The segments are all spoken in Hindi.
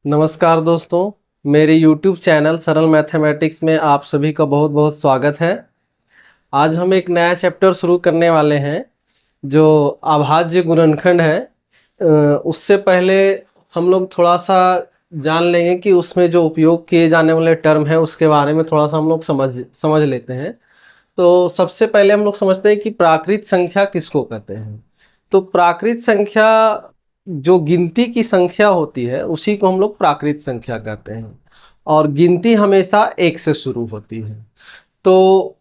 नमस्कार दोस्तों, मेरे YouTube चैनल सरल मैथमेटिक्स में आप सभी का बहुत बहुत स्वागत है। आज हम एक नया चैप्टर शुरू करने वाले हैं जो अभाज्य गुणनखंड है। उससे पहले हम लोग थोड़ा सा जान लेंगे कि उसमें जो उपयोग किए जाने वाले टर्म है उसके बारे में थोड़ा सा हम लोग समझ लेते हैं। तो सबसे पहले हम लोग समझते हैं कि प्राकृत संख्या किसको कहते हैं। तो प्राकृत संख्या जो गिनती की संख्या होती है उसी को हम लोग प्राकृत संख्या कहते हैं, और गिनती हमेशा एक से शुरू होती है। तो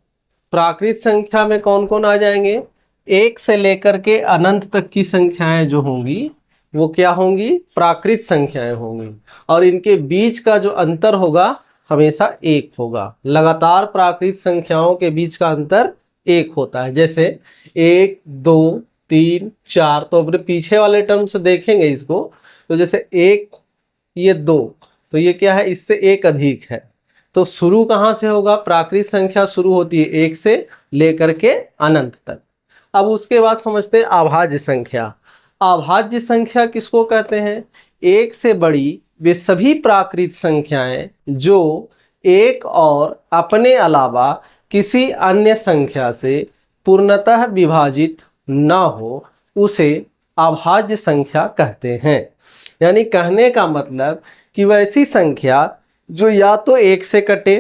प्राकृत संख्या में कौन कौन आ जाएंगे? एक से लेकर के अनंत तक की संख्याएं जो होंगी वो क्या होंगी? प्राकृत संख्याएं होंगी, और इनके बीच का जो अंतर होगा हमेशा एक होगा। लगातार प्राकृत संख्याओं के बीच का अंतर एक होता है। जैसे 1, 2, 3, 4, तो अपने पीछे वाले टर्म से देखेंगे इसको, तो जैसे 1, ये 2, तो ये क्या है? इससे एक अधिक है। तो शुरू कहाँ से होगा? प्राकृत संख्या शुरू होती है 1 से लेकर के अनंत तक। अब उसके बाद समझते हैं अभाज्य संख्या। अभाज्य संख्या किसको कहते हैं? एक से बड़ी वे सभी प्राकृत संख्याएं जो एक और अपने अलावा किसी अन्य संख्या से पूर्णतः विभाजित न हो उसे अभाज्य संख्या कहते हैं। यानी कहने का मतलब कि वैसी संख्या जो या तो एक से कटे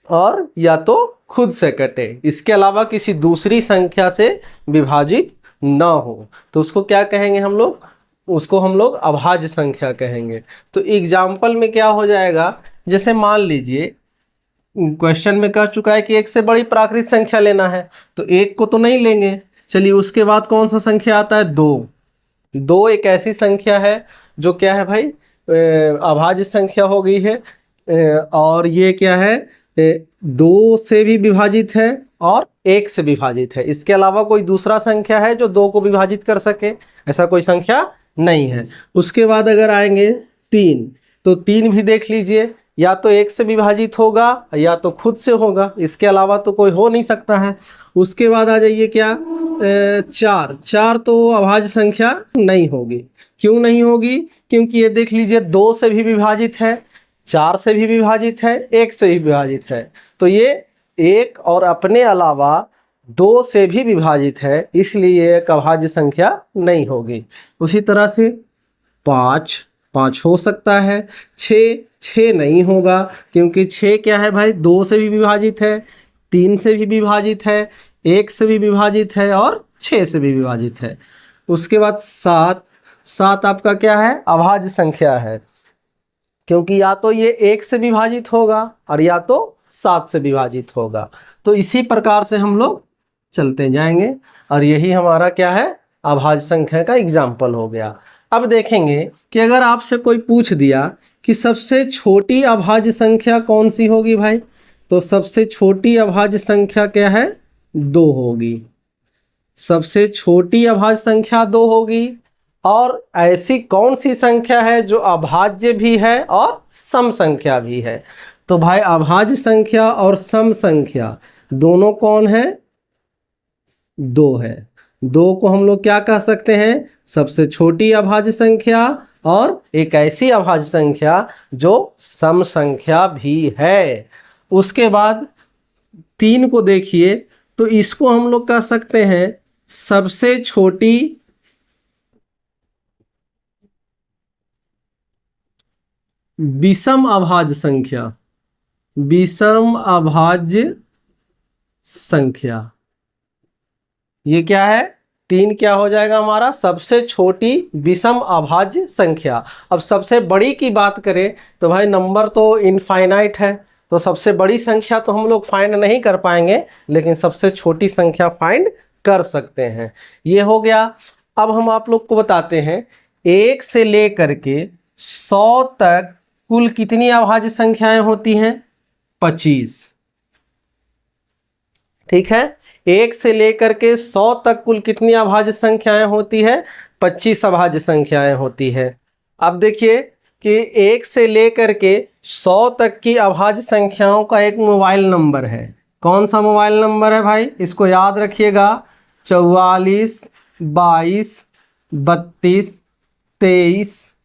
और या तो खुद से कटे, इसके अलावा किसी दूसरी संख्या से विभाजित न हो, तो उसको क्या कहेंगे हम लोग? उसको हम लोग अभाज्य संख्या कहेंगे। तो एग्जाम्पल में क्या हो जाएगा? जैसे मान लीजिए क्वेश्चन में कह चुका है कि एक से बड़ी प्राकृत संख्या लेना है, तो एक को तो नहीं लेंगे। चलिए, उसके बाद कौन सा संख्या आता है? 2। 2 एक ऐसी संख्या है जो क्या है भाई? अभाज्य संख्या हो गई है। और ये क्या है? 2 से भी विभाजित है और 1 से विभाजित है। इसके अलावा कोई दूसरा संख्या है जो 2 को विभाजित कर सके? ऐसा कोई संख्या नहीं है। उसके बाद अगर आएंगे 3, तो 3 भी देख लीजिए, या तो 1 से विभाजित होगा या तो खुद से होगा, इसके अलावा तो कोई हो नहीं सकता है। उसके बाद आ जाइए क्या? 4। 4 तो अभाज्य संख्या नहीं होगी। क्यों नहीं होगी? क्योंकि ये देख लीजिए 2 से भी विभाजित है, 4 से भी विभाजित है, 1 से भी विभाजित है। तो ये 1 और अपने अलावा 2 से भी विभाजित है, इसलिए एक अभाज्य संख्या नहीं होगी। उसी तरह से 5 हो सकता है। 6 नहीं होगा, क्योंकि 6 क्या है भाई? 2 से भी विभाजित है, 3 से भी विभाजित है, 1 से भी विभाजित है और 6 से भी विभाजित है। उसके बाद 7 आपका क्या है? अभाज्य संख्या है, क्योंकि या तो ये 1 से विभाजित होगा और या तो 7 से विभाजित होगा। तो इसी प्रकार से हम लोग चलते जाएंगे, और यही हमारा क्या है? अभाज्य संख्या का एग्जाम्पल हो गया। अब देखेंगे कि अगर आपसे कोई पूछ दिया कि सबसे छोटी अभाज्य संख्या कौन सी होगी भाई, तो सबसे छोटी अभाज्य संख्या क्या है? 2 होगी। सबसे छोटी अभाज्य संख्या 2 होगी। और ऐसी कौन सी संख्या है जो अभाज्य भी है और सम संख्या भी है? तो भाई अभाज्य संख्या और सम संख्या दोनों कौन है? 2 है। 2 को हम लोग क्या कह सकते हैं? सबसे छोटी अभाज्य संख्या, और एक ऐसी अभाज्य संख्या जो सम संख्या भी है। उसके बाद 3 को देखिए, तो इसको हम लोग कह सकते हैं सबसे छोटी विषम अभाज्य संख्या। विषम अभाज्य संख्या ये क्या है? 3 क्या हो जाएगा हमारा? सबसे छोटी विषम अभाज्य संख्या। अब सबसे बड़ी की बात करें तो भाई नंबर तो इनफाइनाइट है, तो सबसे बड़ी संख्या तो हम लोग फाइंड नहीं कर पाएंगे, लेकिन सबसे छोटी संख्या फाइंड कर सकते हैं। ये हो गया। अब हम आप लोग को बताते हैं 1 से लेकर के 100 तक कुल कितनी अभाज्य संख्याएं होती हैं? 25। ठीक है, 1 से लेकर के 100 तक कुल कितनी अभाज्य संख्याएं होती है? 25 अभाज्य संख्याएं होती है। अब देखिए कि 1 से लेकर के 100 तक की अभाज्य संख्याओं का एक मोबाइल नंबर है। कौन सा मोबाइल नंबर है भाई? इसको याद रखिएगा, 44 22 32 23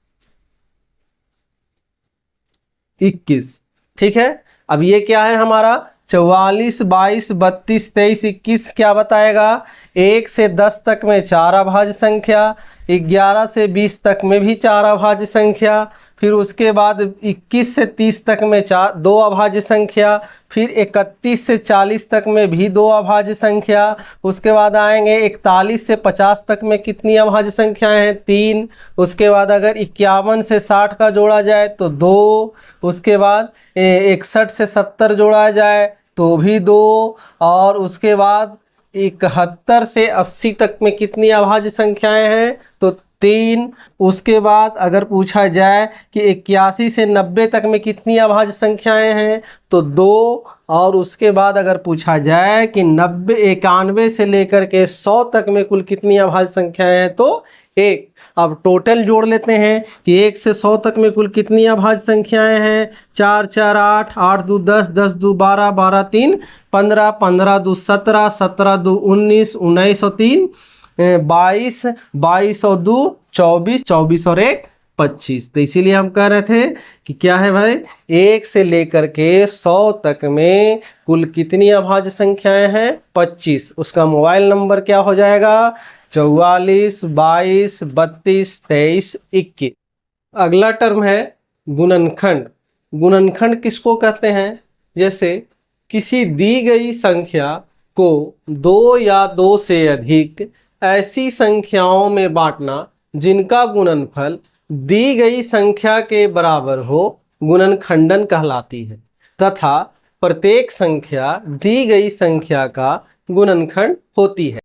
21। ठीक है, अब ये क्या है हमारा 44, 22, 32, 23, 21 क्या बताएगा? 1 से 10 तक में 4 अभाज्य संख्या, 11 से 20 तक में भी 4 अभाज्य संख्या, फिर उसके बाद 21 से 30 तक में 2 अभाज्य संख्या, फिर 31 से 40 तक में भी 2 अभाज्य संख्या, उसके बाद आएंगे 41 से 50 तक में कितनी अभाज्य संख्याएं हैं? 3। उसके बाद अगर 51 से 60 का जोड़ा जाए तो 2, उसके बाद 61 से 70 जोड़ा जाए तो भी 2, और उसके बाद 71 से 80 तक में कितनी अभाज्य संख्याएं हैं? तो 3। उसके बाद अगर पूछा जाए कि 81 से 90 तक में कितनी अभाज्य संख्याएं हैं? तो 2, और उसके बाद अगर पूछा जाए कि 91 से लेकर के 100 तक में कुल कितनी अभाज्य संख्याएं हैं? तो 1। अब टोटल जोड़ लेते हैं कि 1 से 100 तक में कुल कितनी अभाज्य संख्याएं हैं? 4 4 8, 8 2 10, 10 2 12, 12 3 15, 15 2 17, 17 2 19, 19 और 3 22, 22 और 2 24, 24 और 1 25। तो इसीलिए हम कह रहे थे कि क्या है भाई, 1 से लेकर के 100 तक में कुल कितनी अभाज्य संख्याएं हैं? 25। उसका मोबाइल नंबर क्या हो जाएगा? 44, 22, 32, 23, 21। अगला टर्म है गुणनखंड। गुणनखंड किसको कहते हैं? जैसे किसी दी गई संख्या को 2 या 2 से अधिक ऐसी संख्याओं में बांटना जिनका गुणनफल दी गई संख्या के बराबर हो, गुणनखंडन कहलाती है, तथा प्रत्येक संख्या दी गई संख्या का गुणनखंड होती है।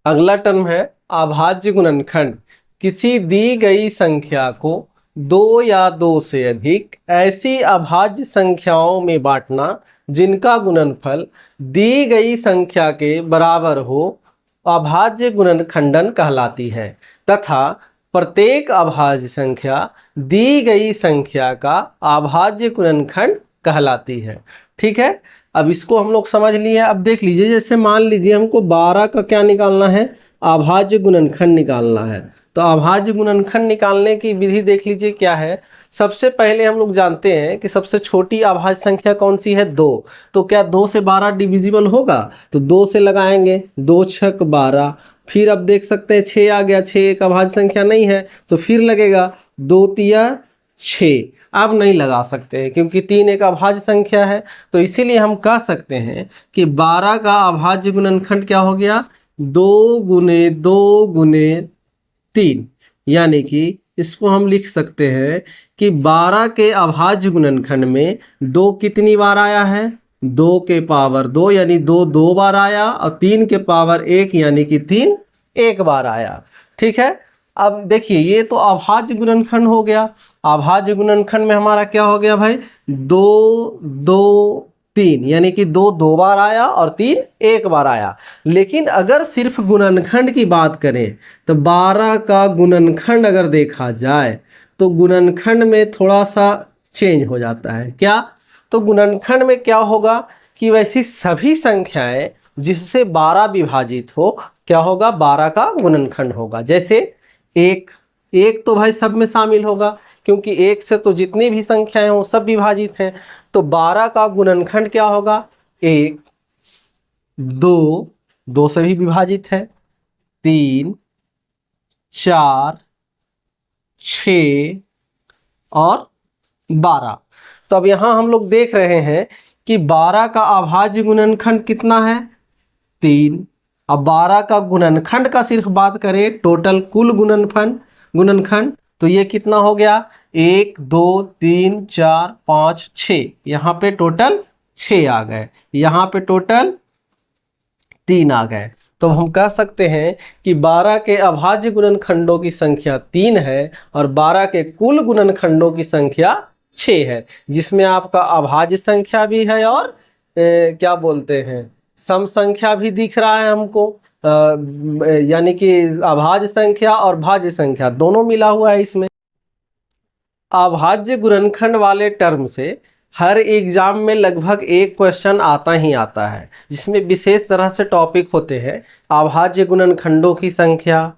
अगला टर्म है अभाज्य गुणनखंड। किसी दी गई संख्या को 2 या 2 से अधिक ऐसी अभाज्य संख्याओं में बांटना जिनका गुणनफल दी गई संख्या के बराबर हो, अभाज्य गुणनखंडन कहलाती है, तथा प्रत्येक अभाज्य संख्या दी गई संख्या का अभाज्य गुणनखंड कहलाती है। ठीक है, अब इसको हम लोग समझ लिए। अब देख लीजिए, जैसे मान लीजिए हमको 12 का क्या निकालना है? अभाज्य गुणनखंड निकालना है। तो अभाज्य गुणनखंड निकालने की विधि देख लीजिए क्या है। सबसे पहले हम लोग जानते हैं कि सबसे छोटी अभाज्य संख्या कौन सी है? 2। तो क्या 2 से 12 डिविजिबल होगा? तो 2 से लगाएंगे, 2 6 12। फिर अब देख सकते हैं 6 आ गया, 6 एक अभाज्य संख्या नहीं है, तो फिर लगेगा 2 तिया 6। अब नहीं लगा सकते हैं क्योंकि 3 एक अभाज्य संख्या है। तो इसीलिए हम कह सकते हैं कि 12 का अभाज्य गुणनखंड क्या हो गया? 2 गुने 2 गुने 3। यानी कि इसको हम लिख सकते हैं कि 12 के अभाज्य गुणनखंड में 2 कितनी बार आया है? 2 के पावर 2 यानी 2 2 बार आया, और 3 के पावर 1 यानी कि 3 1 बार आया। ठीक है, अब देखिए ये तो अभाज्य गुणनखंड हो गया। अभाज्य गुणनखंड में हमारा क्या हो गया भाई? 2 2 3 यानी कि 2 2 बार आया और 3 1 बार आया। लेकिन अगर सिर्फ गुणनखंड की बात करें तो 12 का गुणनखंड अगर देखा जाए तो गुणनखंड में थोड़ा सा चेंज हो जाता है। क्या? तो गुणनखंड में क्या होगा कि वैसी सभी संख्याएं जिससे 12 विभाजित हो, क्या होगा? 12 का गुणनखंड होगा। जैसे 1 तो भाई सब में शामिल होगा, क्योंकि 1 से तो जितनी भी संख्याएं हैं वो सब विभाजित हैं। तो 12 का गुणनखंड क्या होगा? 1 2 से भी विभाजित है, 3 4 6 और 12। तो अब यहाँ हम लोग देख रहे हैं कि 12 का अभाज्य गुणनखंड कितना है? 3। अब 12 का गुणनखंड का सिर्फ बात करें, टोटल कुल गुणनखंड तो ये कितना हो गया? 1 2 3 4 5 6। यहाँ पे टोटल 6 आ गए, यहाँ पे टोटल 3 आ गए। तो हम कह सकते हैं कि 12 के अभाज्य गुणनखंडों की संख्या 3 है और 12 के कुल गुणनखंडों की संख्या 6 है, जिसमें आपका अभाज्य संख्या भी है और क्या बोलते हैं, सम संख्या भी दिख रहा है हमको। यानी कि अभाज्य संख्या और भाज्य संख्या दोनों मिला हुआ है इसमें। अभाज्य गुणनखंड वाले टर्म से हर एग्जाम में लगभग एक क्वेश्चन आता ही आता है, जिसमें विशेष तरह से टॉपिक होते हैं अभाज्य गुणनखंडों की संख्या,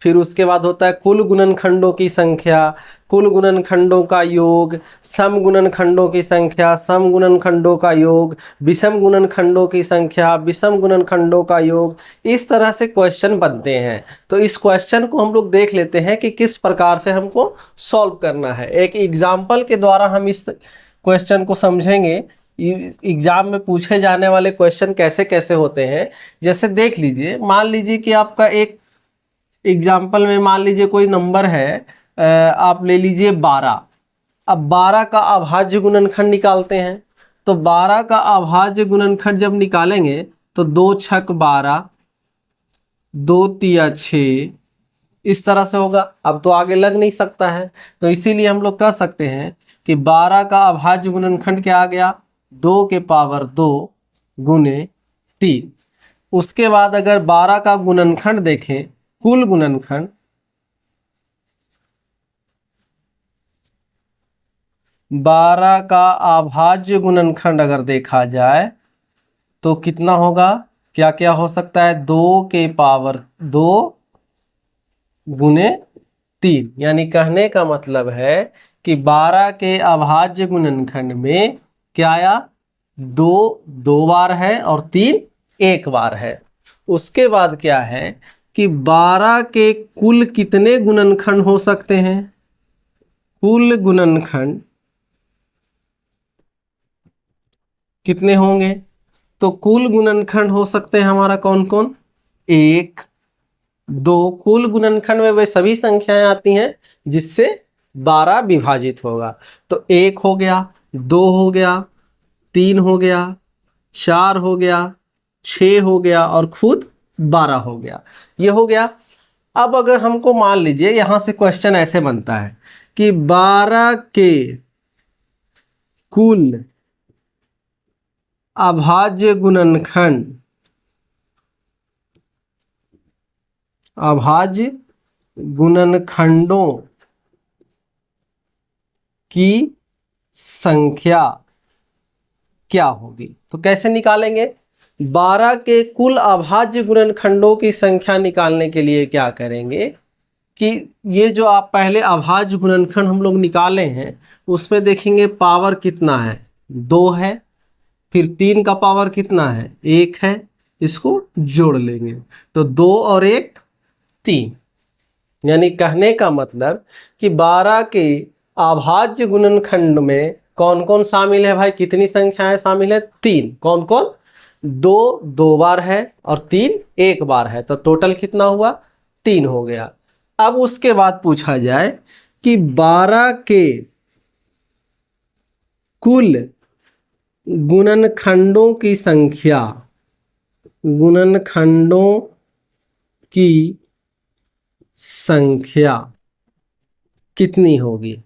फिर उसके बाद होता है कुल गुणनखंडों की संख्या, कुल गुणनखंडों का योग, सम गुणनखंडों की संख्या, सम गुणनखंडों का योग, विषम गुणनखंडों की संख्या, विषम गुणनखंडों का योग। इस तरह से क्वेश्चन बनते हैं। तो इस क्वेश्चन को हम लोग देख लेते हैं कि किस प्रकार से हमको सॉल्व करना है। एक एग्जाम्पल के द्वारा हम इस क्वेश्चन को समझेंगे। एग्जाम में पूछे जाने वाले क्वेश्चन कैसे कैसे होते हैं, जैसे देख लीजिए, मान लीजिए कि आपका एक एग्जाम्पल में मान लीजिए कोई नंबर है, आप ले लीजिए 12। अब 12 का अभाज्य गुणनखंड निकालते हैं। तो 12 का अभाज्य गुणनखंड जब निकालेंगे तो 2 छक 12, 2 तिया 6, इस तरह से होगा। अब तो आगे लग नहीं सकता है, तो इसीलिए हम लोग कह सकते हैं कि 12 का अभाज्य गुणनखंड क्या आ गया, 2 के पावर 2 गुने 3। उसके बाद अगर 12 का गुणनखंड देखें, कुल गुणनखंड, बारह का अभाज्य गुणनखंड अगर देखा जाए तो कितना होगा, क्या क्या हो सकता है, 2 के पावर 2 गुने 3। यानी कहने का मतलब है कि 12 के अभाज्य गुणनखंड में क्या आया, 2 2 बार है और 3 1 बार है। उसके बाद क्या है कि 12 के कुल कितने गुणनखंड हो सकते हैं, कुल गुणनखंड कितने होंगे, तो कुल गुणनखंड हो सकते हैं हमारा कौन कौन, 1 2। कुल गुणनखंड में वे सभी संख्याएं आती हैं जिससे 12 विभाजित होगा। तो 1 हो गया, 2 हो गया, 3 हो गया, 4 हो गया, 6 हो गया और खुद 12 हो गया। ये हो गया। अब अगर हमको मान लीजिए यहां से क्वेश्चन ऐसे बनता है कि 12 के कुल अभाज्य गुणनखंड, अभाज्य गुणनखंडों की संख्या क्या होगी। तो कैसे निकालेंगे, 12 के कुल अभाज्य गुणनखंडों की संख्या निकालने के लिए क्या करेंगे कि ये जो आप पहले अभाज्य गुणनखंड हम लोग निकाले हैं उसमें देखेंगे पावर कितना है, 2 है, फिर 3 का पावर कितना है, 1 है, इसको जोड़ लेंगे तो 2 और 1 3। यानी कहने का मतलब कि 12 के अभाज्य गुणनखंड में कौन कौन शामिल है भाई, कितनी संख्याएं शामिल है, 3। कौन कौन, 2 2 बार है और 3 1 बार है, तो टोटल कितना हुआ, 3 हो गया। अब उसके बाद पूछा जाए कि 12 के कुल गुणनखंडों की संख्या, गुणनखंडों की संख्या कितनी होगी।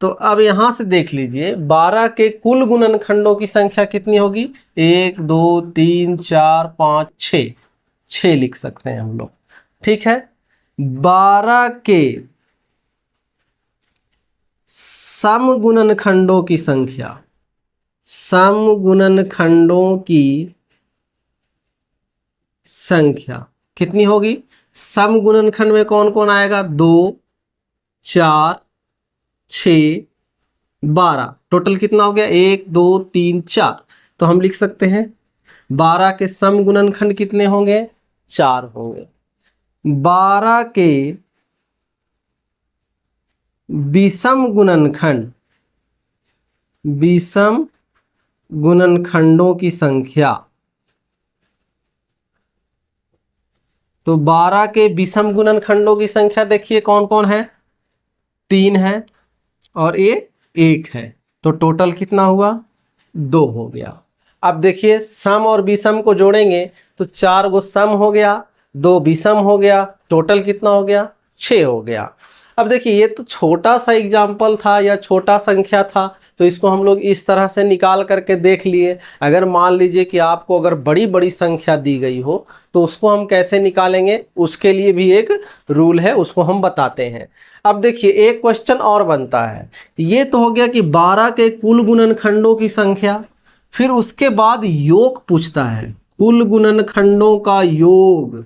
तो अब यहां से देख लीजिए 12 के कुल गुणनखंडों की संख्या कितनी होगी, 1 2 3 4 5 6, 6 लिख सकते हैं हम लोग, ठीक है। 12 के सम गुणनखंडों की संख्या, सम गुणनखंडों की संख्या कितनी होगी, सम गुणनखंड में कौन कौन आएगा, 2 4 6 12, टोटल कितना हो गया, 1 2 3 4। तो हम लिख सकते हैं 12 के सम गुणनखंड कितने होंगे, 4 होंगे। 12 के विषम गुणनखंड, विषम गुणनखंडों की संख्या, तो 12 के विषम गुणनखंडों की संख्या देखिए कौन कौन है, 3 है और ये 1 है, तो टोटल कितना हुआ, 2 हो गया। अब देखिए सम और विषम को जोड़ेंगे तो 4 गो सम हो गया, 2 विषम हो गया, टोटल कितना हो गया, 6 हो गया। अब देखिए ये तो छोटा सा एग्जाम्पल था या छोटा संख्या था, तो इसको हम लोग इस तरह से निकाल करके देख लिए। अगर मान लीजिए कि आपको अगर बड़ी बड़ी संख्या दी गई हो तो उसको हम कैसे निकालेंगे, उसके लिए भी एक रूल है, उसको हम बताते हैं। अब देखिए एक क्वेश्चन और बनता है, ये तो हो गया कि 12 के कुल गुणनखंडों की संख्या, फिर उसके बाद योग पूछता है, कुल गुणनखंडों का योग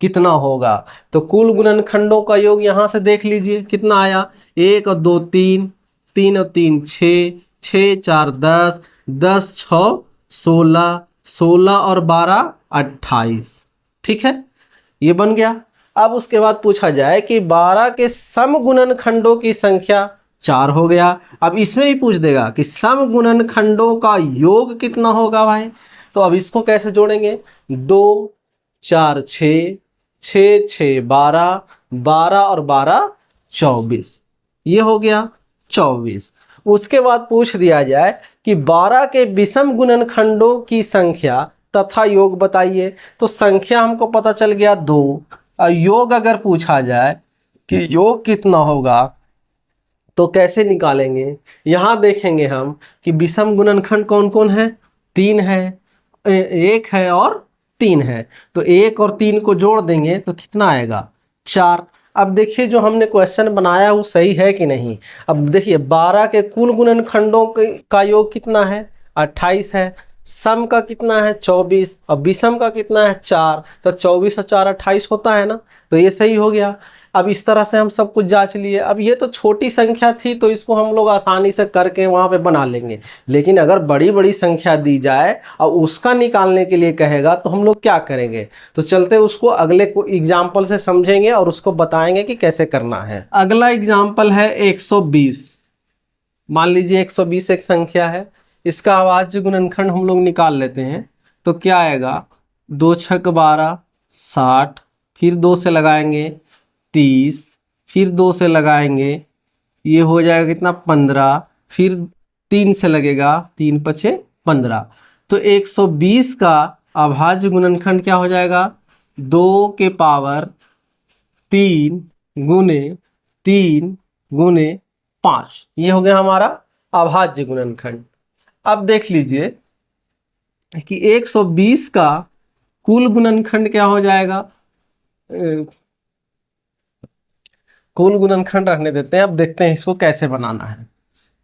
कितना होगा। तो कुल गुणनखंडों का योग यहाँ से देख लीजिए कितना आया, 1 और 2 3, 3 और 3 6, 6 4 10, 10 6 16, 16 और 12 28। ठीक है, ये बन गया। अब उसके बाद पूछा जाए कि 12 के सम गुणनखंडों की संख्या 4 हो गया। अब इसमें भी पूछ देगा कि सम गुणनखंडों का योग कितना होगा भाई। तो अब इसको कैसे जोड़ेंगे, 2 4 6, 6 6 12, 12 और 12 24, ये हो गया 24। उसके बाद पूछ दिया जाए कि 12 के विषम गुणनखंडों की संख्या तथा योग बताइए। तो संख्या हमको पता चल गया 2, और योग अगर पूछा जाए कि योग कितना होगा तो कैसे निकालेंगे। यहाँ देखेंगे हम कि विषम गुणनखंड कौन कौन है, 3 है, 1 है और 3 है। तो 1 और 3 को जोड़ देंगे तो कितना आएगा, 4। अब देखिए जो हमने क्वेश्चन बनाया वो सही है कि नहीं। अब देखिए 12 के कुल गुणनखंडों का योग कितना है, 28 है। सम का कितना है, 24, और विषम का कितना है, 4। तो 24 और 4 28 होता है ना, तो ये सही हो गया। अब इस तरह से हम सब कुछ जांच लिए। अब ये तो छोटी संख्या थी तो इसको हम लोग आसानी से करके वहाँ पे बना लेंगे, लेकिन अगर बड़ी बड़ी संख्या दी जाए और उसका निकालने के लिए कहेगा तो हम लोग क्या करेंगे। तो चलते उसको अगले को एग्जाम्पल से समझेंगे और उसको बताएंगे कि कैसे करना है। अगला एग्जाम्पल है 120। मान लीजिए 120 एक संख्या है, इसका अभाज्य गुणनखंड हम लोग निकाल लेते हैं। तो क्या आएगा, 2 6 12 60, फिर 2 से लगाएंगे 30, फिर 2 से लगाएंगे ये हो जाएगा कितना 15, फिर 3 से लगेगा 3 पचे 15। तो 120 का अभाज्य गुणनखंड क्या हो जाएगा, 2 के पावर 3 गुने 3 गुने 5, ये हो गया हमारा अभाज्य गुणनखंड। अब देख लीजिए कि 120 का कुल गुणनखंड क्या हो जाएगा, कुल गुणनखंड रहने देते हैं, अब देखते हैं इसको कैसे बनाना है।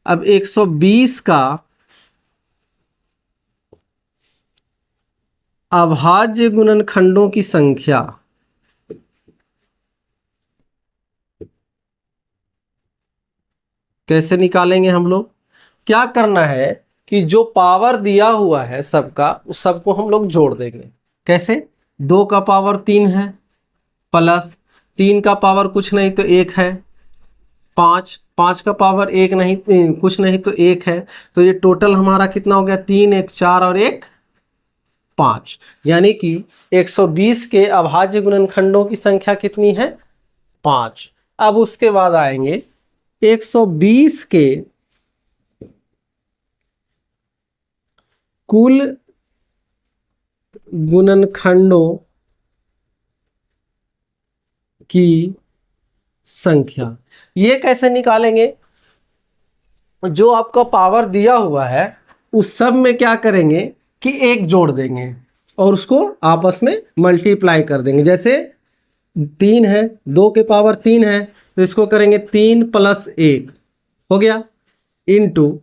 अब 120 का अभाज्य गुणनखंडों की संख्या कैसे निकालेंगे हम लोग। क्या करना है कि जो पावर दिया हुआ है सबका, उस सबको हम लोग जोड़ देंगे। कैसे, 2 का पावर 3 है, प्लस 3 का पावर कुछ नहीं तो 1 है, 5 का पावर 1 नहीं कुछ नहीं तो 1 है। तो ये टोटल हमारा कितना हो गया, 3 1 4 और 1 5। यानी कि 120 के अभाज्य गुणनखंडों की संख्या कितनी है, 5। अब उसके बाद आएंगे 120 के कुल गुणनखंडों की संख्या। ये कैसे निकालेंगे, जो आपका पावर दिया हुआ है उस सब में क्या करेंगे कि 1 जोड़ देंगे और उसको आपस में मल्टीप्लाई कर देंगे। जैसे 3 है, 2 के पावर 3 है तो इसको करेंगे 3 + 1 हो गया, इनटू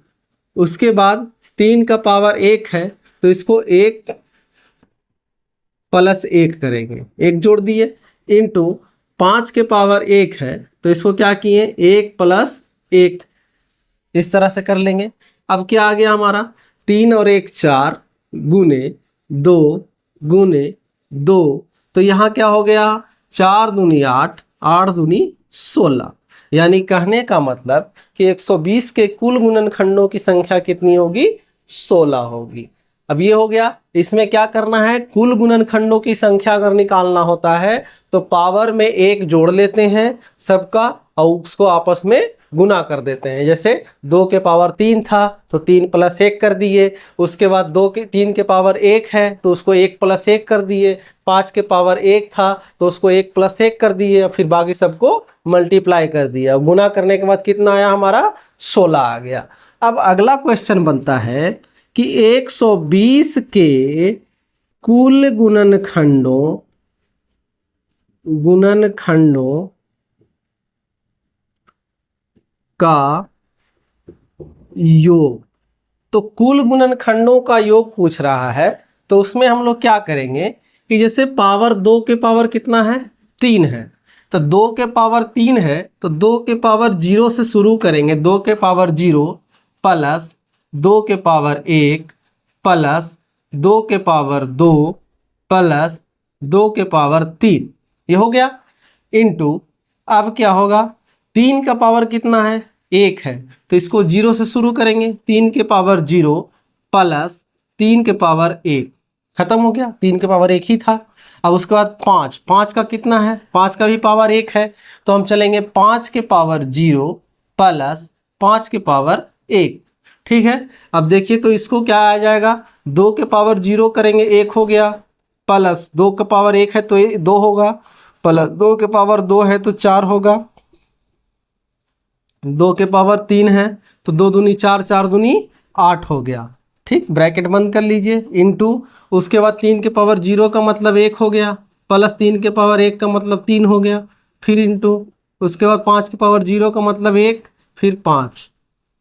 उसके बाद 3 का पावर 1 है तो इसको 1 + 1 करेंगे, 1 जोड़ दिए, इनटू 5 के पावर 1 है तो इसको क्या किए 1 + 1, इस तरह से कर लेंगे। अब क्या आ गया हमारा, 3 और 1 4 गुने 2 गुने 2, तो यहाँ क्या हो गया, 4 दूनी 8, 8 दूनी 16। यानी कहने का मतलब कि 120 के कुल गुणनखंडों की संख्या कितनी होगी, 16 होगी। अब ये हो गया। इसमें क्या करना है, कुल गुणनखंडों की संख्या अगर निकालना होता है तो पावर में 1 जोड़ लेते हैं सबका और उसको आपस में गुना कर देते हैं। जैसे 2 के पावर 3 था तो 3 + 1 कर दिए, उसके बाद 3 के पावर 1 है तो उसको 1 + 1 कर दिए, 5 के पावर 1 था तो उसको 1 + 1 कर दिए, फिर बाकी सबको मल्टीप्लाई कर दिया। गुना करने के बाद कितना आया हमारा, 16 आ गया। अब अगला क्वेश्चन बनता है कि 120 के कुल गुणनखंडों का योग। तो कुल गुणनखंडों का योग पूछ रहा है तो उसमें हम लोग क्या करेंगे कि जैसे पावर 2 के पावर कितना है, 3 है, तो 2 के पावर 3 है तो 2 के पावर 0 से शुरू करेंगे। 2 के पावर 0 प्लस 2 के पावर 1 प्लस 2 के पावर 2 प्लस 2 के पावर 3, ये हो गया। इनटू अब क्या होगा, 3 का पावर कितना है, 1 है, तो इसको 0 से शुरू करेंगे। 3 के पावर 0 प्लस 3 के पावर 1, खत्म हो गया, 3 के पावर 1 ही था। अब उसके बाद 5 का कितना है, 5 का भी पावर 1 है, तो हम चलेंगे 5 के पावर 0 प्लस 5 के पावर 1, ठीक है। अब देखिए तो इसको क्या आ जाएगा, 2 के पावर 0 करेंगे 1 हो गया, प्लस 2 का पावर 1 है तो 2 होगा, प्लस 2 के पावर 2 है तो 4 होगा, 2 के पावर 3 है तो 2 दूनी 4, 4 दूनी 8 हो गया, ठीक। ब्रैकेट बंद कर लीजिए। इनटू उसके बाद 3 के पावर 0 का मतलब 1 हो गया, प्लस 3 के पावर 1 का मतलब 3 हो गया, फिर इनटू उसके बाद 5 के पावर 0 का मतलब 1 फिर 5,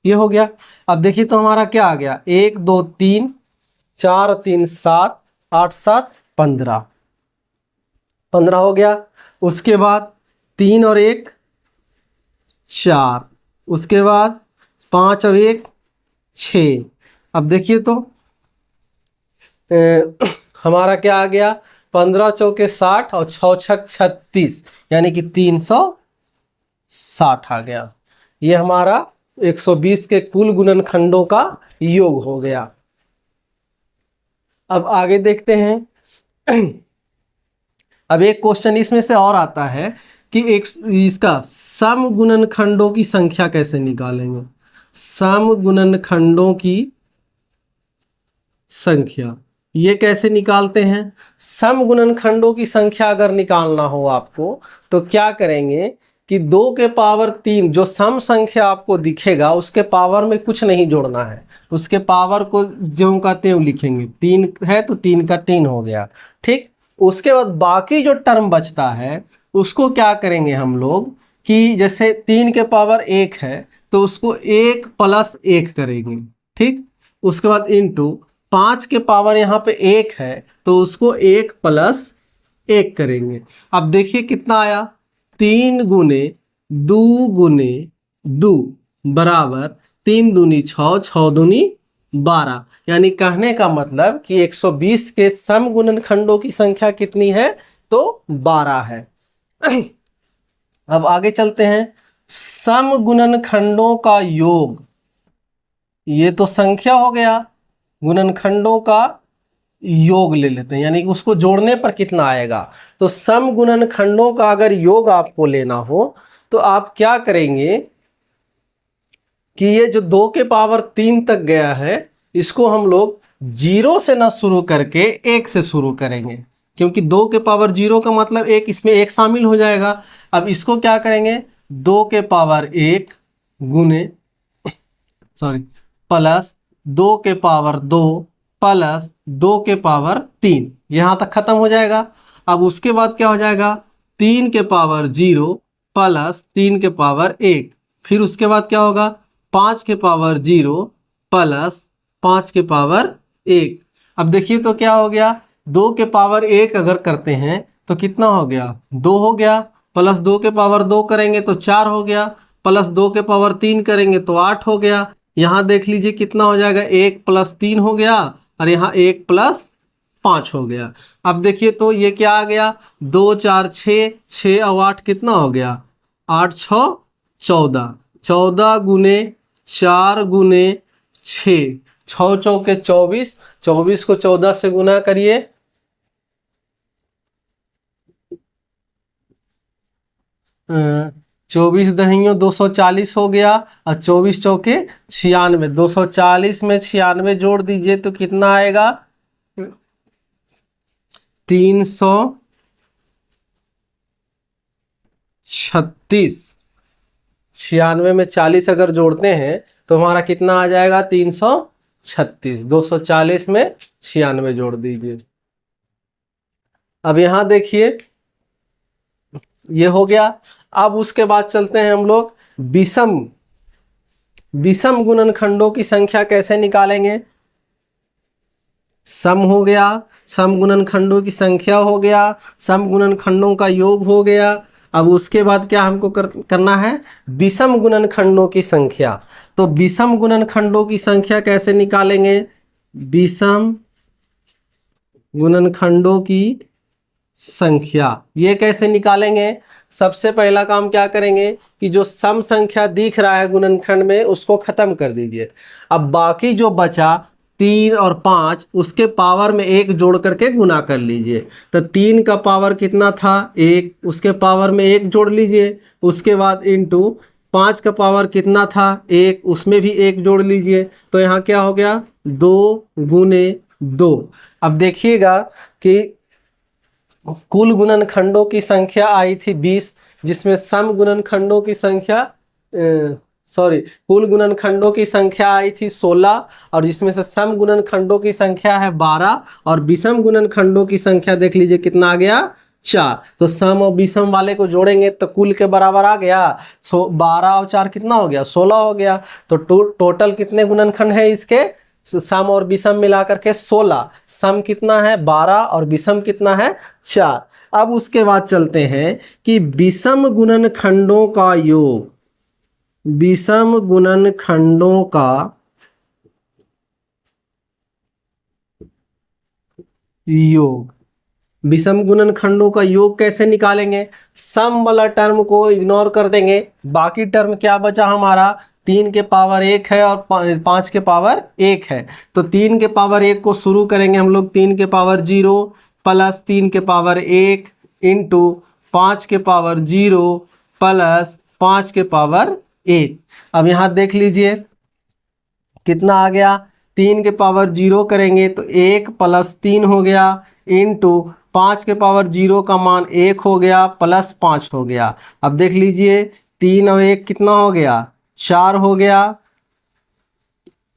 ये हो गया। अब देखिए तो हमारा क्या आ गया, 1 2 3 4 3 7 8 7 15, 15 हो गया। उसके बाद 3 और 1 4, उसके बाद 5 और 1 6। अब देखिए तो हमारा क्या आ गया, 15 चौके 60 और 6 छक 36, यानी कि 360 आ गया। ये हमारा 120 के कुल गुणनखंडों का योग हो गया। अब आगे देखते हैं। अब एक क्वेश्चन इसमें से और आता है कि एक इसका सम गुणनखंडों की संख्या कैसे निकालेंगे। सम गुणनखंडों की संख्या ये कैसे निकालते हैं। सम गुणनखंडों की संख्या अगर निकालना हो आपको तो क्या करेंगे कि 2 के पावर 3 जो सम संख्या आपको दिखेगा उसके पावर में कुछ नहीं जोड़ना है, उसके पावर को ज्यों का त्यों लिखेंगे। 3 है तो 3 का 3 हो गया, ठीक। उसके बाद बाकी जो टर्म बचता है उसको क्या करेंगे हम लोग कि जैसे 3 के पावर 1 है तो उसको 1 प्लस 1 करेंगे, ठीक। उसके बाद इनटू 5 के पावर यहाँ पे 1 है तो उसको 1 प्लस 1 करेंगे। अब देखिए कितना आया, 3 गुने 2 गुने 2 बराबर 3 दूनी 6, 6 दूनी 12, यानी कहने का मतलब कि 120 के सम गुणनखंडों की संख्या कितनी है, तो 12 है। अब आगे चलते हैं। सम गुणनखंडों का योग, ये तो संख्या हो गया, गुणनखंडों का योग ले लेते हैं, यानी कि उसको जोड़ने पर कितना आएगा। तो सम गुणनखंडों का अगर योग आपको लेना हो तो आप क्या करेंगे कि ये जो 2 के पावर 3 तक गया है इसको हम लोग 0 से ना शुरू करके 1 से शुरू करेंगे, क्योंकि 2 के पावर 0 का मतलब 1, इसमें 1 शामिल हो जाएगा। अब इसको क्या करेंगे, 2 के पावर 1 गुने प्लस 2 के पावर 2 प्लस 2 के पावर 3, यहाँ तक खत्म हो जाएगा। अब उसके बाद क्या हो जाएगा, 3 के पावर 0 प्लस 3 के पावर 1, फिर उसके बाद क्या होगा, 5 के पावर 0 प्लस 5 के पावर 1। अब देखिए तो क्या हो गया, 2 के पावर 1 अगर करते हैं तो कितना हो गया, 2 हो गया, प्लस 2 के पावर 2 करेंगे तो 4 हो गया, प्लस 2 के पावर 3 करेंगे तो 8 हो गया। यहाँ देख लीजिए कितना हो जाएगा, 1 प्लस 3 हो गया और यहाँ 1 प्लस 5 हो गया। अब देखिए तो ये क्या आ गया, 2 4 6, 6 और 8 कितना हो गया, 8 6 14, 14 गुने 4 गुने 6, 6 चौके 24, 24 को 14 से गुना करिए, अ, 24 दहियों 240 हो गया और 24 चौके 96, 240 में 96 जोड़ दीजिए तो कितना आएगा, 336। 96 में 40 अगर जोड़ते हैं तो हमारा कितना आ जाएगा, 336। 240 में 96 जोड़ दीजिए। अब यहां देखिए ये हो गया। अब उसके बाद चलते हैं हम लोग विषम विषम गुणनखंडों की संख्या कैसे निकालेंगे। सम हो गया, सम गुणनखंडों की संख्या हो गया, सम गुणनखंडों का योग हो गया। अब उसके बाद क्या हमको करना है, विषम गुणनखंडों की संख्या। तो विषम गुणनखंडों की संख्या कैसे निकालेंगे, विषम गुणनखंडों की संख्या ये कैसे निकालेंगे। सबसे पहला काम क्या करेंगे कि जो सम संख्या दिख रहा है गुणनखंड में उसको खत्म कर दीजिए। अब बाकी जो बचा 3 और 5 उसके पावर में 1 जोड़ करके गुना कर लीजिए। तो 3 का पावर कितना था 1, उसके पावर में 1 जोड़ लीजिए। उसके बाद इंटू 5 का पावर कितना था 1, उसमें भी 1 जोड़ लीजिए। तो यहाँ क्या हो गया 2 गुने 2। अब देखिएगा कि कुल गुणनखंडों की संख्या आई थी 20, जिसमें सम गुणनखंडों की संख्या कुल गुणनखंडों की संख्या आई थी 16 और जिसमें से सम गुणनखंडों की संख्या है 12 और विषम गुणनखंडों की संख्या देख लीजिए कितना आ गया 4। तो सम और विषम वाले को जोड़ेंगे तो कुल के बराबर आ गया। 12 और 4 कितना हो गया 16 हो गया। तो टोटल कितने गुणनखंड है इसके, सम और विषम मिलाकर के 16। सम कितना है 12 और विषम कितना है 4। अब उसके बाद चलते हैं कि विषम गुणनखंडों का योग, विषम गुणनखंडों का योग, विषम गुणनखंडों का योग कैसे निकालेंगे। सम वाला टर्म को इग्नोर कर देंगे, बाकी टर्म क्या बचा हमारा 3 के पावर 1 है और 5 के पावर 1 है। तो 3 के पावर 1 को शुरू करेंगे हम लोग 3 के पावर 0 प्लस 3 के पावर 1 इंटू 5 के पावर 0 प्लस 5 के पावर 1। अब यहाँ देख लीजिए कितना आ गया, 3 के पावर 0 करेंगे तो 1 प्लस 3 हो गया इंटू 5 के पावर 0 का मान 1 हो गया प्लस 5 हो गया। अब देख लीजिए 3 और 1 कितना हो गया 4 हो गया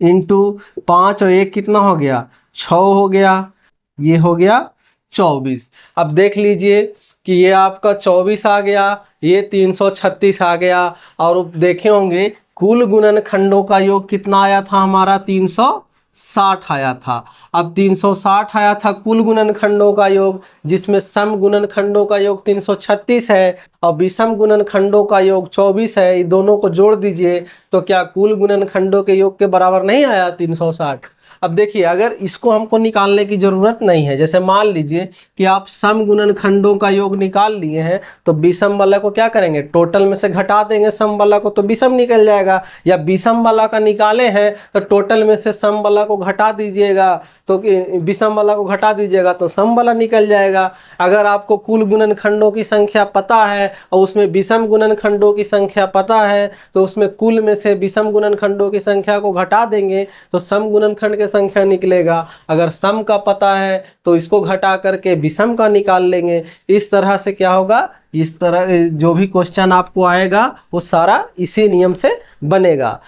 इंटू 5 और 1 कितना हो गया 6 हो गया, ये हो गया 24। अब देख लीजिए कि ये आपका 24 आ गया, ये 336 आ गया। और देखे होंगे कुल गुणनखंडों का योग कितना आया था हमारा 360 आया था। अब 360 आया था कुल गुणनखंडों का योग, जिसमें सम गुणनखंडों का योग 336 है और विषम गुणनखंडों का योग 24 है। दोनों को जोड़ दीजिए तो क्या कुल गुणनखंडों के योग के बराबर नहीं आया 360। अब देखिए अगर इसको हमको निकालने की ज़रूरत नहीं है, जैसे मान लीजिए कि आप सम गुणनखंडों का योग निकाल लिए हैं तो विषम वाला को क्या करेंगे टोटल में से घटा देंगे सम वाला को तो विषम निकल जाएगा, या विषम वाला का निकाले हैं तो टोटल में से सम वाला को घटा दीजिएगा तो विषम वाला को घटा दीजिएगा तो सम वाला निकल जाएगा। अगर आपको कुल गुणनखंडों की संख्या पता है और उसमें विषम गुणनखंडों की संख्या पता है तो उसमें कुल में से विषम गुणनखंडों की संख्या को घटा देंगे तो सम गुणनखंड के संख्या निकलेगा। अगर सम का पता है तो इसको घटा करके विषम का निकाल लेंगे। इस तरह से क्या होगा, इस तरह जो भी क्वेश्चन आपको आएगा वो सारा इसी नियम से बनेगा।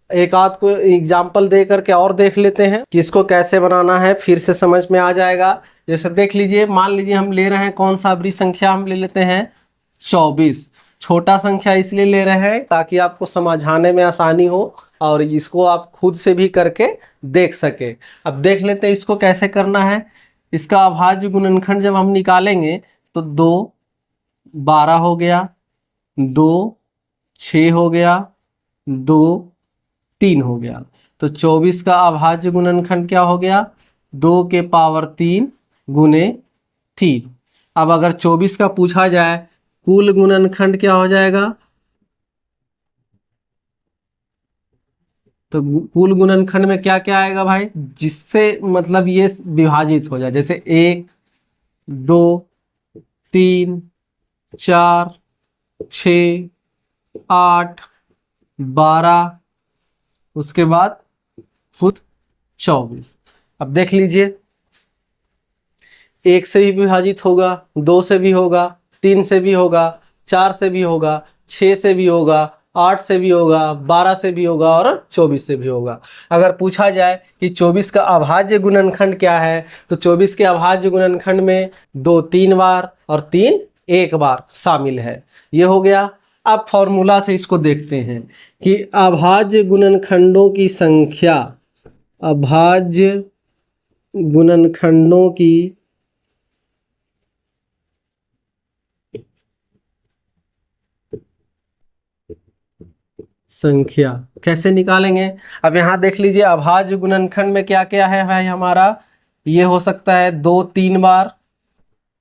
एक आध को एग्जाम्पल दे करके और देख लेते हैं कि इसको कैसे बनाना है, फिर से समझ में आ जाएगा। जैसे देख लीजिए मान लीजिए हम ले रहे हैं कौन सा बड़ी संख्या, हम ले लेते हैं 24। छोटा संख्या इसलिए ले रहे हैं ताकि आपको समझाने में आसानी हो और इसको आप खुद से भी करके देख सके। अब देख लेते हैं इसको कैसे करना है। इसका अभाज्य गुणनखंड जब हम निकालेंगे तो 2 12 हो गया, 2 6 हो गया, 2 3 हो गया। तो 24 का अभाज्य गुणनखंड क्या हो गया 2 के पावर 3 गुने 3। अब अगर 24 का पूछा जाए कुल गुणनखंड क्या हो जाएगा, तो कुल गुणनखंड में क्या क्या आएगा भाई, जिससे मतलब ये विभाजित हो जाए, जैसे 1 2 3 4 6 8 12 उसके बाद खुद 24। अब देख लीजिए 1 से भी विभाजित होगा, 2 से भी होगा, 3 से भी होगा, 4 से भी होगा, 6 से भी होगा, 8 से भी होगा, 12 से भी होगा और 24 से भी होगा। अगर पूछा जाए कि 24 का अभाज्य गुणनखंड क्या है तो 24 के अभाज्य गुणनखंड में 2 3 बार और 3 1 बार शामिल है। ये हो गया। अब फॉर्मूला से इसको देखते हैं कि अभाज्य गुणनखंडों की संख्या, अभाज्य गुणनखंडों की संख्या कैसे निकालेंगे। अब यहाँ देख लीजिए अभाज्य गुणनखंड में क्या क्या है भाई हमारा, ये हो सकता है 2 3 बार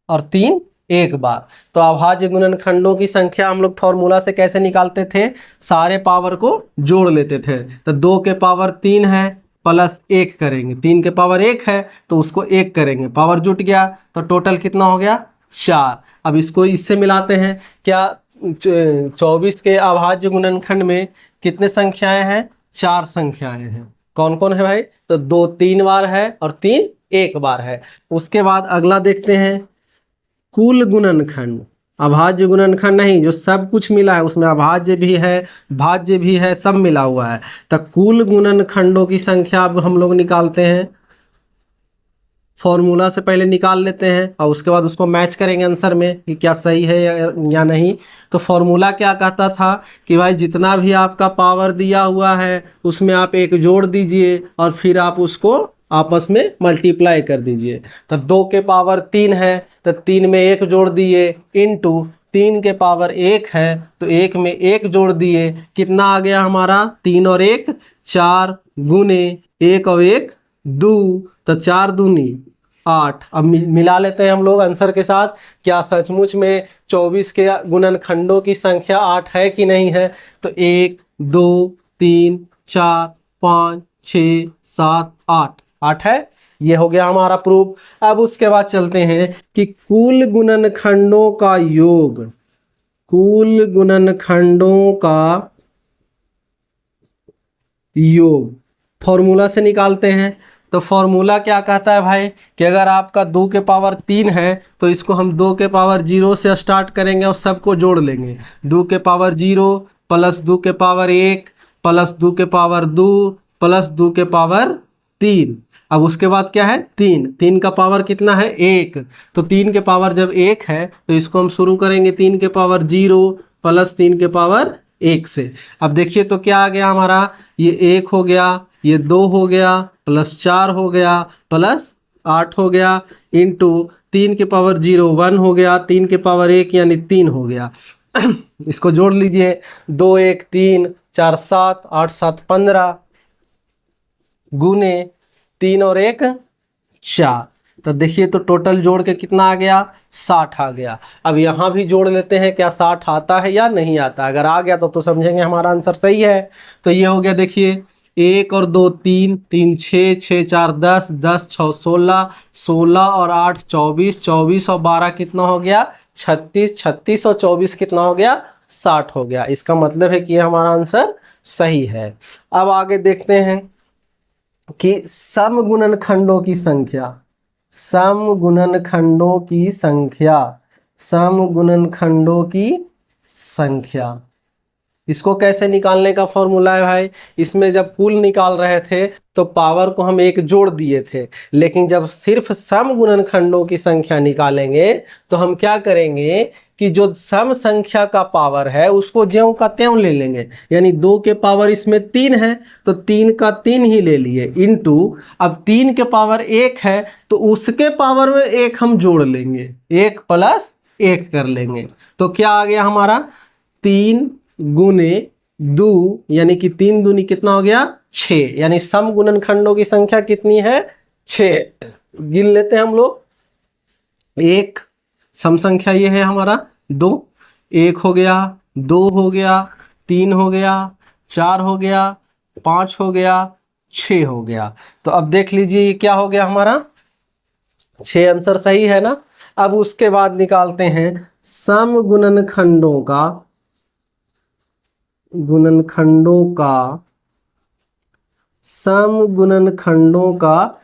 और 3 1 बार। तो अभाज्य गुणनखंडों की संख्या हम लोग फॉर्मूला से कैसे निकालते थे, सारे पावर को जोड़ लेते थे। तो 2 के पावर 3 है प्लस 1 करेंगे, 3 के पावर 1 है तो उसको 1 करेंगे, पावर जुट गया तो टोटल कितना हो गया 4। अब इसको इससे मिलाते हैं, क्या 24 के अभाज्य गुणनखंड में कितने संख्याएं हैं, 4 संख्याएं हैं। कौन कौन है भाई, तो 2 3 बार है और 3 1 बार है। उसके बाद अगला देखते हैं कुल गुणनखंड। अभाज्य गुणनखंड नहीं, जो सब कुछ मिला है उसमें अभाज्य भी है भाज्य भी है, सब मिला हुआ है। तो कुल गुणनखंडों की संख्या अब हम लोग निकालते हैं, फॉर्मूला से पहले निकाल लेते हैं और उसके बाद उसको मैच करेंगे आंसर में कि क्या सही है या नहीं। तो फॉर्मूला क्या कहता था कि भाई जितना भी आपका पावर दिया हुआ है उसमें आप एक जोड़ दीजिए और फिर आप उसको आपस में मल्टीप्लाई कर दीजिए। तो 2 के पावर 3 है तो 3 में 1 जोड़ दिए इनटू 3 के पावर 1 है तो 1 में 1 जोड़ दिए, कितना आ गया हमारा 3 और 1 4 गुने 1 और 1 2, तो 4 दूनी 8। अब मिला लेते हैं हम लोग आंसर के साथ, क्या सचमुच में 24 के गुणनखंडों की संख्या 8 है कि नहीं है। तो 1 2 3 4 5 6 7 8 है, ये हो गया हमारा प्रूफ। अब उसके बाद चलते हैं कि कुल गुणनखंडों का योग, कुल गुणनखंडों का योग फॉर्मूला से निकालते हैं। तो फॉर्मूला क्या कहता है भाई कि अगर आपका 2 के पावर 3 है तो इसको हम 2 के पावर 0 से स्टार्ट करेंगे और सबको जोड़ लेंगे। 2 के पावर 0 प्लस 2 के पावर 1 प्लस 2 के पावर 2 प्लस 2 के पावर 3। अब उसके बाद क्या है 3 का पावर कितना है 1, तो 3 के पावर जब 1 है तो इसको हम शुरू करेंगे 3 के पावर 0 प्लस 3 के पावर 1 से। अब देखिए तो क्या आ गया हमारा, ये 1 हो गया, ये 2 हो गया प्लस 4 हो गया प्लस 8 हो गया इंटू 3 के पावर 0 1 हो गया, 3 के पावर 1 यानी 3 हो गया। इसको जोड़ लीजिए 2 1 3 4 7 8 7 15 गुने 3 और 1 4। तो देखिए तो टोटल जोड़ के कितना आ गया 60 आ गया। अब यहाँ भी जोड़ लेते हैं, क्या 60 आता है या नहीं आता। अगर आ गया तो समझेंगे हमारा आंसर सही है। तो ये हो गया देखिए 1 और 2 3 3 6 6 4 10 10 6 16 16 और 8 24 24 और 12 कितना हो गया 36 36 और 24 कितना हो गया 60 हो गया। इसका मतलब है कि ये हमारा आंसर सही है। अब आगे देखते हैं कि समगुणनखंडों की संख्या, समगुणनखंडों की संख्या, समगुणनखंडों की संख्या इसको कैसे निकालने का फॉर्मूला है भाई। इसमें जब कुल निकाल रहे थे तो पावर को हम 1 जोड़ दिए थे, लेकिन जब सिर्फ सम गुणनखंडों की संख्या निकालेंगे तो हम क्या करेंगे कि जो सम संख्या का पावर है उसको ज्यों का त्यों ले लेंगे। यानी 2 के पावर इसमें 3 है तो 3 का 3 ही ले लिए इनटू, अब 3 के पावर 1 है तो उसके पावर में 1 हम जोड़ लेंगे, 1 प्लस 1 कर लेंगे। तो क्या आ गया हमारा 3 गुने 2 यानी कि 3 दूनी कितना हो गया 6, यानी सम गुणनखंडों की संख्या कितनी है 6। गिन लेते हैं हम लोग। एक सम संख्या ये है हमारा 2, 1 हो गया 2 हो गया 3 हो गया 4 हो गया 5 हो गया 6 हो गया। तो अब देख लीजिए क्या हो गया हमारा 6, आंसर सही है ना। अब उसके बाद निकालते हैं सम गुणनखंडों का, गुणनखंडों का, सम गुणनखंडों का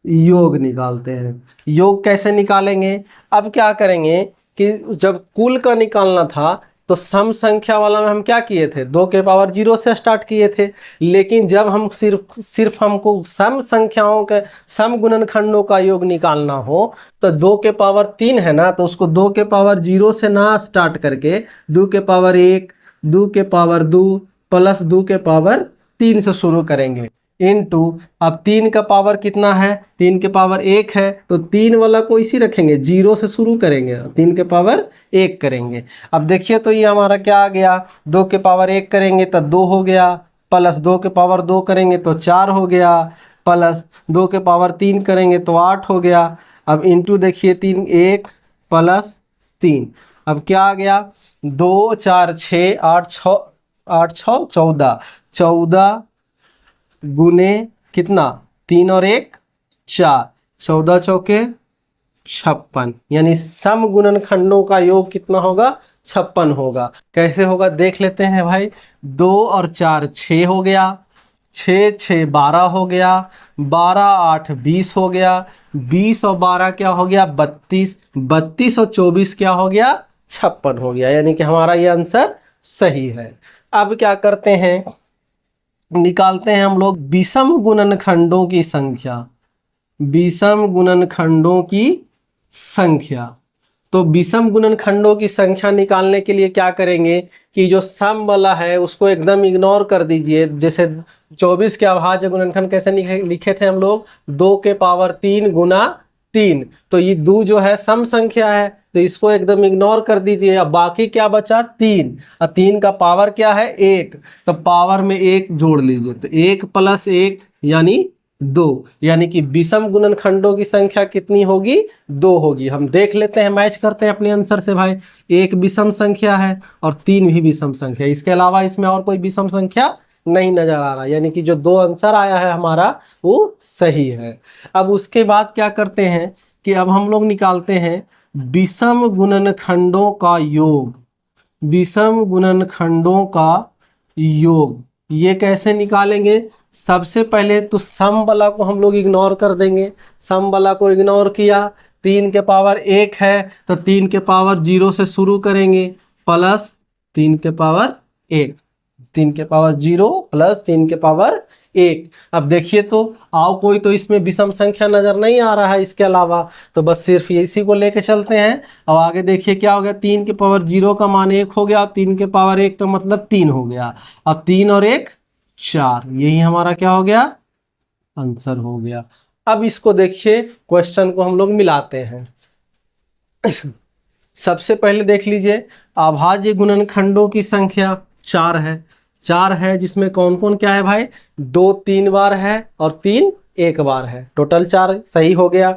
योग निकालते हैं। योग कैसे निकालेंगे, अब क्या करेंगे कि जब कुल का निकालना था तो सम संख्या वाला में हम क्या किए थे 2 के पावर 0 से स्टार्ट किए थे, लेकिन जब हम सिर्फ हमको सम संख्याओं के सम गुणनखंडों का योग निकालना हो तो 2 के पावर 3 है ना, तो उसको 2 के पावर 0 से ना स्टार्ट करके 2 के पावर 1 2 के पावर 2 प्लस 2 के पावर 3 से शुरू करेंगे। इंटू, अब 3 का पावर कितना है, 3 के पावर 1 है, तो 3 वाला को इसी रखेंगे, 0 से शुरू करेंगे, 3 के पावर 1 करेंगे। अब देखिए तो ये हमारा क्या आ गया, 2 के पावर 1 करेंगे तो 2 हो गया, प्लस 2 के पावर 2 करेंगे तो 4 हो गया, प्लस 2 के पावर 3 करेंगे तो 8 हो गया। अब इंटू देखिए 3 1 प्लस 3, अब क्या आ गया, 2 4 6 8 6 14, 14 गुने कितना, 3 और 1 4, 14 चौके 56, यानी सम गुणनखंडों का योग कितना होगा, 56 होगा। कैसे होगा देख लेते हैं भाई, 2 और 4 6 हो गया, 6 6 12 हो गया, 12 8 20 हो गया, 20 और 12 क्या हो गया 32, 32 और 24 क्या हो गया 56 हो गया, यानी कि हमारा ये आंसर सही है। अब क्या करते हैं, निकालते हैं हम लोग विषम गुणनखंडों की संख्या, विषम गुणनखंडों की संख्या। तो विषम गुणनखंडों की संख्या निकालने के लिए क्या करेंगे कि जो सम वाला है उसको एकदम इग्नोर कर दीजिए। जैसे 24 के अभाज्य गुणनखंड कैसे लिखे थे हम लोग, 2 के पावर 3 गुना 3, तो ये 2 जो है सम संख्या है, तो इसको एकदम इग्नोर कर दीजिए। अब बाकी क्या बचा 3, और 3 का पावर क्या है 1, तो पावर में 1 जोड़ लीजिए, तो 1 प्लस 1 यानी 2, यानी कि विषम गुणनखंडों की संख्या कितनी होगी 2 होगी। हम देख लेते हैं, मैच करते हैं अपने आंसर से भाई, 1 विषम संख्या है और 3 भी विषम संख्या है, इसके अलावा इसमें और कोई विषम संख्या नहीं नजर आ रहा, यानी कि जो 2 आंसर आया है हमारा वो सही है। अब उसके बाद क्या करते हैं कि अब हम लोग निकालते हैं विषम गुणनखंडों का योग, विषम गुणनखंडों का योग। ये कैसे निकालेंगे, सबसे पहले तो सम वाला को हम लोग इग्नोर कर देंगे, सम वाला को इग्नोर किया, 3 के पावर 1 है तो 3 के पावर 0 से शुरू करेंगे, प्लस 3 के पावर 1, 3 के पावर 0 प्लस 3 के पावर 1। अब देखिए तो आओ कोई तो इसमें विषम संख्या नजर नहीं आ रहा है इसके अलावा, तो बस सिर्फ इसी को लेके चलते हैं। अब आगे देखिए क्या हो गया, 3 के पावर 0 का मान 1 हो गया, 3 के पावर 1 का मतलब 3 हो गया, अब 3 और 1 4, यही हमारा क्या हो गया आंसर हो गया। अब इसको देखिए क्वेश्चन को हम लोग मिलाते हैं। सबसे पहले देख लीजिए अभाज्य गुणनखंडों की संख्या 4 है, 4 है जिसमें कौन कौन क्या है भाई, 2 3 बार है और 3 1 बार है, टोटल 4 सही हो गया।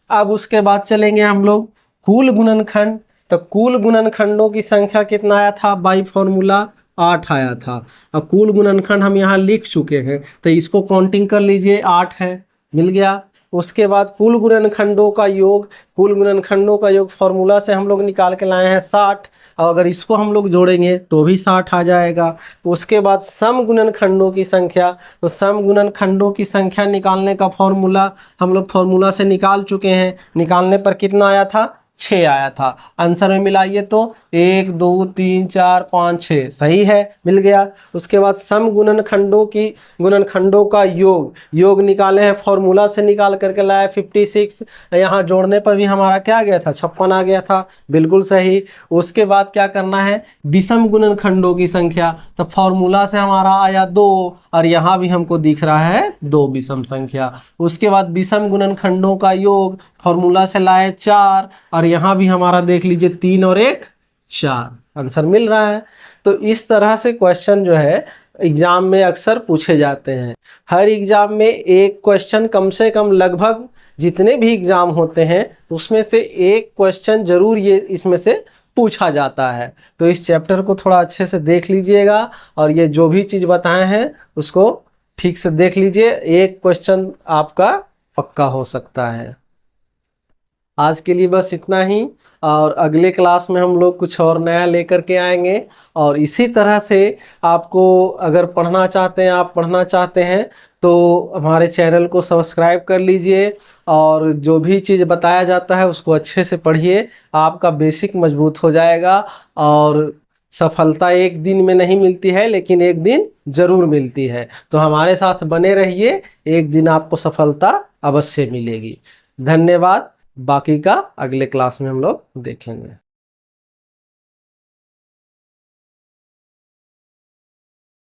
अब उसके बाद चलेंगे हम लोग कुल गुणनखंड, तो कुल गुणनखंडों की संख्या कितना आया था बाई फॉर्मूला 8 आया था, और कुल गुणनखंड हम यहाँ लिख चुके हैं, तो इसको काउंटिंग कर लीजिए 8 है, मिल गया। उसके बाद कुल गुणनखंडों का योग, कुल गुणनखंडों का योग फॉर्मूला से हम लोग निकाल के लाए हैं 60, और अगर इसको हम लोग जोड़ेंगे तो भी 60 आ जाएगा। उसके बाद सम गुणनखंडों की संख्या, तो सम गुणनखंडों की संख्या निकालने का फॉर्मूला हम लोग फॉर्मूला से निकाल चुके हैं, निकालने पर कितना आया था 6 आया था। आंसर में मिलाइए तो 1 2 3 4 5 6 सही है, मिल गया। उसके बाद सम गुणनखंडों का योग निकाले हैं, फॉर्मूला से निकाल करके लाया 56, यहाँ जोड़ने पर भी हमारा क्या आ गया था 56 आ गया था, बिल्कुल सही। उसके बाद क्या करना है विषम गुणनखंडों की संख्या, तो फॉर्मूला से हमारा आया 2 और यहाँ भी हमको दिख रहा है 2 विषम संख्या। उसके बाद विषम गुणनखंडों का योग फॉर्मूला से लाए 4 और यहाँ भी हमारा देख लीजिए 3 और 1 4, आंसर मिल रहा है। तो इस तरह से क्वेश्चन जो है एग्जाम में अक्सर पूछे जाते हैं। हर एग्जाम में एक क्वेश्चन कम से कम, लगभग जितने भी एग्जाम होते हैं उसमें से एक क्वेश्चन जरूर ये इसमें से पूछा जाता है। तो इस चैप्टर को थोड़ा अच्छे से देख लीजिएगा और ये जो भी चीज़ बताए हैं उसको ठीक से देख लीजिए, एक क्वेश्चन आपका पक्का हो सकता है। आज के लिए बस इतना ही, और अगले क्लास में हम लोग कुछ और नया लेकर के आएंगे। और इसी तरह से आपको अगर पढ़ना चाहते हैं, आप पढ़ना चाहते हैं तो हमारे चैनल को सब्सक्राइब कर लीजिए, और जो भी चीज़ बताया जाता है उसको अच्छे से पढ़िए, आपका बेसिक मजबूत हो जाएगा। और सफलता एक दिन में नहीं मिलती है, लेकिन एक दिन ज़रूर मिलती है। तो हमारे साथ बने रहिए, एक दिन आपको सफलता अवश्य मिलेगी। धन्यवाद। बाकी का अगले क्लास में हम लोग देखेंगे।